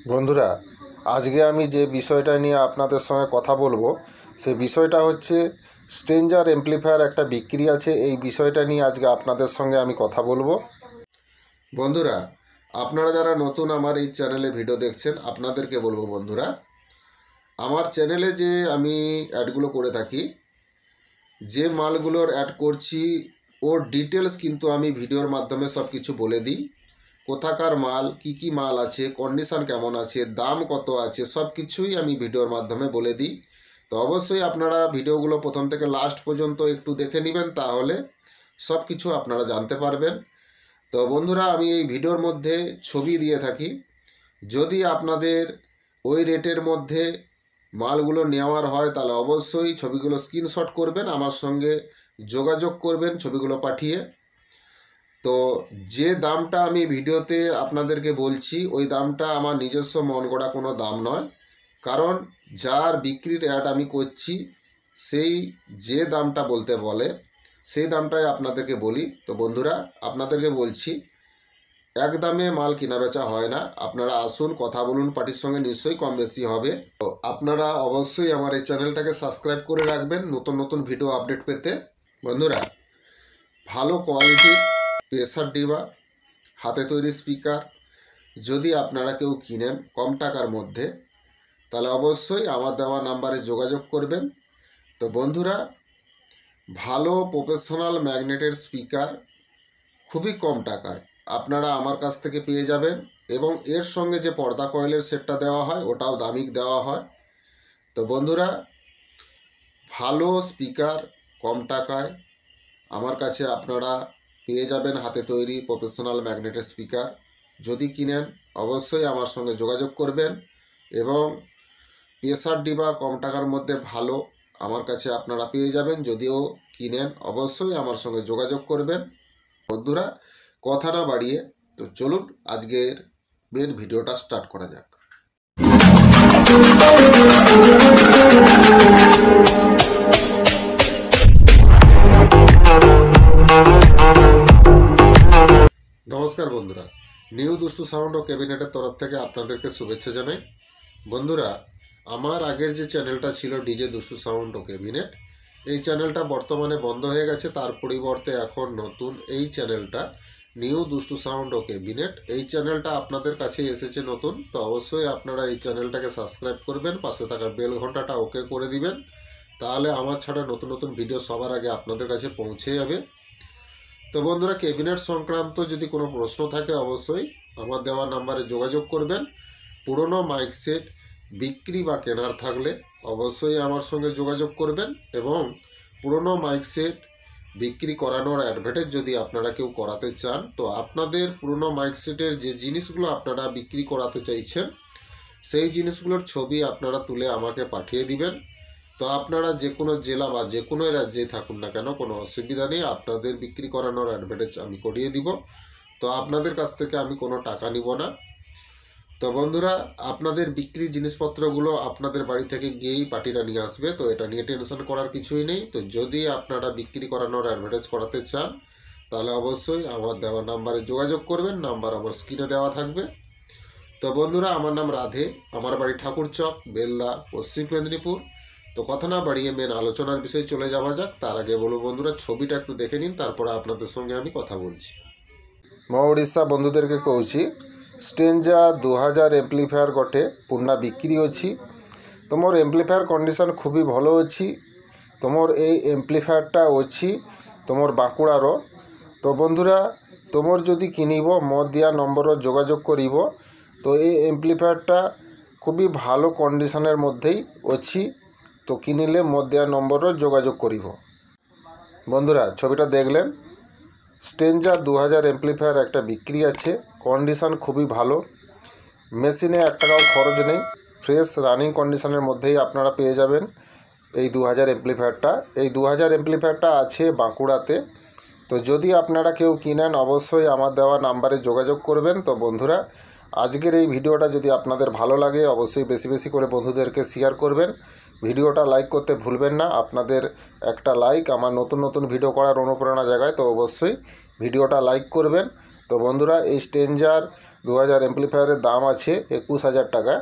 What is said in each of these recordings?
বন্ধুরা, আজকে আমি যে বিষয়টা নিয়ে আপনাদের সঙ্গে কথা বলবো সেই বিষয়টা হচ্ছে স্ট্রেঞ্জার অ্যাম্প্লিফায়ার একটা বিক্রি আছে। এই বিষয়টা নিয়ে আজকে আপনাদের সঙ্গে আমি কথা বলবো। বন্ধুরা, আপনারা যারা নতুন আমার এই চ্যানেলে ভিডিও দেখছেন আপনাদেরকে বলবো, বন্ধুরা, আমার চ্যানেলে যে আমি অ্যাডগুলো করে থাকি, যে মালগুলোর অ্যাড করছি ওর ডিটেলস কিন্তু আমি ভিডিওর মাধ্যমে সব কিছু বলে দিই। কোথাকার মাল, কি মাল আছে, কন্ডিশন কেমন আছে, দাম কত আছে, সব কিছুই আমি ভিডিওর মাধ্যমে বলে দিই। তো অবশ্যই আপনারা ভিডিওগুলো প্রথম থেকে লাস্ট পর্যন্ত একটু দেখে নেবেন, তাহলে সব কিছু আপনারা জানতে পারবেন। তো বন্ধুরা, আমি এই ভিডিওর মধ্যে ছবি দিয়ে থাকি। যদি আপনাদের ওই রেটের মধ্যে মালগুলো নেওয়ার হয় তাহলে অবশ্যই ছবিগুলো স্ক্রিনশট করবেন, আমার সঙ্গে যোগাযোগ করবেন ছবিগুলো পাঠিয়ে। তো যে দামটা আমি ভিডিওতে আপনাদেরকে বলছি ওই দামটা আমার নিজস্ব মন গড়া কোনো দাম নয়, কারণ যার বিক্রির অ্যাড আমি করছি সেই যে দামটা বলতে বলে সেই দামটাই আপনাদেরকে বলি। তো বন্ধুরা, আপনাদেরকে বলছি, এক দামে মাল কেনা বেচা হয় না। আপনারা আসুন, কথা বলুন, পার্টির সঙ্গে নিশ্চয়ই কম বেশি হবে। তো আপনারা অবশ্যই আমার এই চ্যানেলটাকে সাবস্ক্রাইব করে রাখবেন নতুন নতুন ভিডিও আপডেট পেতে। বন্ধুরা, ভালো কোয়ালিটির প্রেসার ডিবা হাতে তৈরি স্পিকার যদি আপনারা কেউ কিনেন কম টাকার মধ্যে, তাহলে অবশ্যই আমার দেওয়া নাম্বারে যোগাযোগ করবেন। তো বন্ধুরা, ভালো প্রফেশনাল ম্যাগনেটের স্পিকার খুবই কম টাকায় আপনারা আমার কাছ থেকে পেয়ে যাবেন, এবং এর সঙ্গে যে পর্দা কয়েলের সেটটা দেওয়া হয় ওটাও দামিক দেওয়া হয়। তো বন্ধুরা, ভালো স্পিকার কম টাকায় আমার কাছে আপনারা পেয়ে যাবেন। হাতে তৈরি প্রফেশনাল ম্যাগনেটের স্পিকার যদি কিনেন অবশ্যই আমার সঙ্গে যোগাযোগ করবেন, এবং প্রেসার ডিবা কম টাকার মধ্যে ভালো আমার কাছে আপনারা পেয়ে যাবেন। যদিও কিনেন অবশ্যই আমার সঙ্গে যোগাযোগ করবেন। বন্ধুরা, কথা না বাড়িয়ে তো চলুন আজকের মেন ভিডিওটা স্টার্ট করা যাক। নমস্কার বন্ধুরা, নিউ দুষ্টু সাউন্ড ও ক্যাবিনেটের তরফ থেকে আপনাদেরকে শুভেচ্ছা জানাই। বন্ধুরা, আমার আগের যে চ্যানেলটা ছিল ডিজে দুষ্টু সাউন্ড ও ক্যাবিনেট, এই চ্যানেলটা বর্তমানে বন্ধ হয়ে গেছে। তার পরিবর্তে এখন নতুন এই চ্যানেলটা নিউ দুষ্টু সাউন্ড ও ক্যাবিনেট, এই চ্যানেলটা আপনাদের কাছে এসেছে নতুন। তো অবশ্যই আপনারা এই চ্যানেলটাকে সাবস্ক্রাইব করবেন, পাশে থাকা বেল ঘন্টাটা ওকে করে দিবেন, তাহলে আমার ছাড়া নতুন নতুন ভিডিও সবার আগে আপনাদের কাছে পৌঁছে যাবে। তো বন্ধুরা, ক্যাবিনেট সংক্রান্ত যদি কোনো প্রশ্ন থাকে অবশ্যই আমার দেওয়া নাম্বারে যোগাযোগ করবেন। পুরনো মাইক সেট বিক্রি বা কেনার থাকলে অবশ্যই আমার সঙ্গে যোগাযোগ করবেন, এবং পুরনো মাইক সেট বিক্রি করানোর অ্যাডভার্টাইজ যদি আপনারা কেউ করাতে চান, তো আপনাদের পুরনো মাইক সেটের যে জিনিসগুলো আপনারা বিক্রি করাতে চাইছেন সেই জিনিসগুলোর ছবি আপনারা তুলে আমাকে পাঠিয়ে দিবেন। তো আপনারা যে কোনো জেলা বা যে কোনো রাজ্যেই থাকুন না কেন, কোনো অসুবিধা নেই, আপনাদের বিক্রি করানোর অ্যাডভার্টাইজ আমি করিয়ে দিব। তো আপনাদের কাছ থেকে আমি কোনো টাকা নিব না। তো বন্ধুরা, আপনাদের বিক্রি জিনিসপত্রগুলো আপনাদের বাড়ি থেকে গিয়েই পার্টিরা নিয়ে আসবে, তো এটা নিয়ে টেনশন করার কিছুই নেই। তো যদি আপনারা বিক্রি করানোর অ্যাডভার্টাইজ করাতে চান তাহলে অবশ্যই আমার দেওয়া নাম্বারে যোগাযোগ করবেন, নাম্বার আমার স্ক্রিনে দেওয়া থাকবে। তো বন্ধুরা, আমার নাম রাধে, আমার বাড়ি ঠাকুরচক, বেলদা, পশ্চিম মেদিনীপুর। তো কথা না বাড়িয়ে মেন আলোচনার বিষয়ে চলে যাওয়া যাক। তার আগে বলবো বন্ধুরা, ছবিটা একটু দেখে নিন, তারপরে আপনাদের সঙ্গে আমি কথা বলছি। ମୋ ଓଡ଼ିଶା ବନ୍ଧୁদেরকে କହୁଛି, ଷ୍ଟେଞ୍ଜା 2000 ଏମ୍ପ୍ଲିଫାୟାର ଗୋଟେ ପୁରୁଣା ବିକ୍ରି ଅଛି। তোমার এমপ্লিফায়ার কন্ডিশন খুবই ভালো ଅଛି। তোমার এই এমপ্লিফায়ারটা ଅଛି তোমার বাঁকুড়ার। তো বন্ধুরা, তোমার যদি কিনিব ମୋ দিয়া নম্বর যোগাযোগ করিব। তো এই এমপ্লিফায়ারটা খুবই ভালো কন্ডিশনের মধ্যেই ଅଛି। তো কিনিলে ମୋ দিয়া নম্বর যোগাযোগ করিব। বন্ধুরা, ছবিটা দেখলেন, স্টেঞ্জা 2000 এমপ্লিফায়ার একটা বিক্রি আছে। কন্ডিশন খুবই ভালো, মেশিনে 1 টাকাও খরচ নেই, ফ্রেশ রানিং কন্ডিশনের মধ্যেই আপনারা পেয়ে যাবেন এই 2000 এমপ্লিফায়ারটা। এই 2000 এমপ্লিফায়ারটা আছে বাঁকুড়াতে। তো যদি আপনারা কেউ কিনেন অবশ্যই আমার দেওয়া নাম্বারে যোগাযোগ করবেন। তো বন্ধুরা, আজকের এই ভিডিওটা যদি আপনাদের ভালো লাগে অবশ্যই বেশি বেশি করে বন্ধুদেরকে শেয়ার করবেন। ভিডিওটা লাইক করতে ভুলবেন না, আপনাদের একটা লাইক আমার নতুন নতুন ভিডিও করার অনুপ্রেরণা জাগায়। তো অবশ্যই ভিডিওটা লাইক করবেন। তো বন্ধুরা, এই স্টেঞ্জার 2000 অ্যাম্প্লিফায়ারের দাম আছে 21,000 টাকা।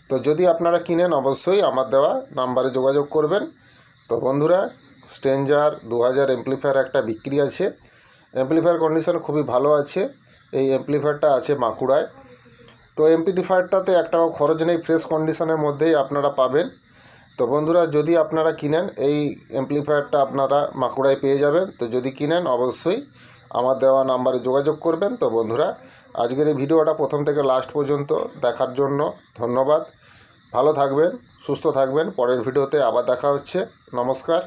তো যদি আপনারা কিনেন অবশ্যই আমার দেওয়া নাম্বারে যোগাযোগ করবেন। তো বন্ধুরা, স্ট্রেঞ্জার 2000 অ্যাম্প্লিফায়ার একটা বিক্রি আছে। অ্যাম্প্লিফায়ার কন্ডিশন খুবই ভালো আছে। এই অ্যাম্প্লিফায়ারটা আছে বাঁকুড়ায়। তো অ্যাম্প্লিফায়ারটাতে একটাও খরচ নেই, ফ্রেশ কন্ডিশনের মধ্যেই আপনারা পাবেন। তো বন্ধুরা, যদি আপনারা কিনেন এই অ্যাম্প্লিফায়ারটা আপনারা বাঁকুড়ায় পেয়ে যাবেন। তো যদি কিনেন অবশ্যই আমার দেওয়া নাম্বারে যোগাযোগ করবেন। তো বন্ধুরা, আজকের এই ভিডিওটা প্রথম থেকে লাস্ট পর্যন্ত দেখার জন্য ধন্যবাদ। ভালো থাকবেন, সুস্থ থাকবেন। পরের ভিডিওতে আবার দেখা হচ্ছে। নমস্কার।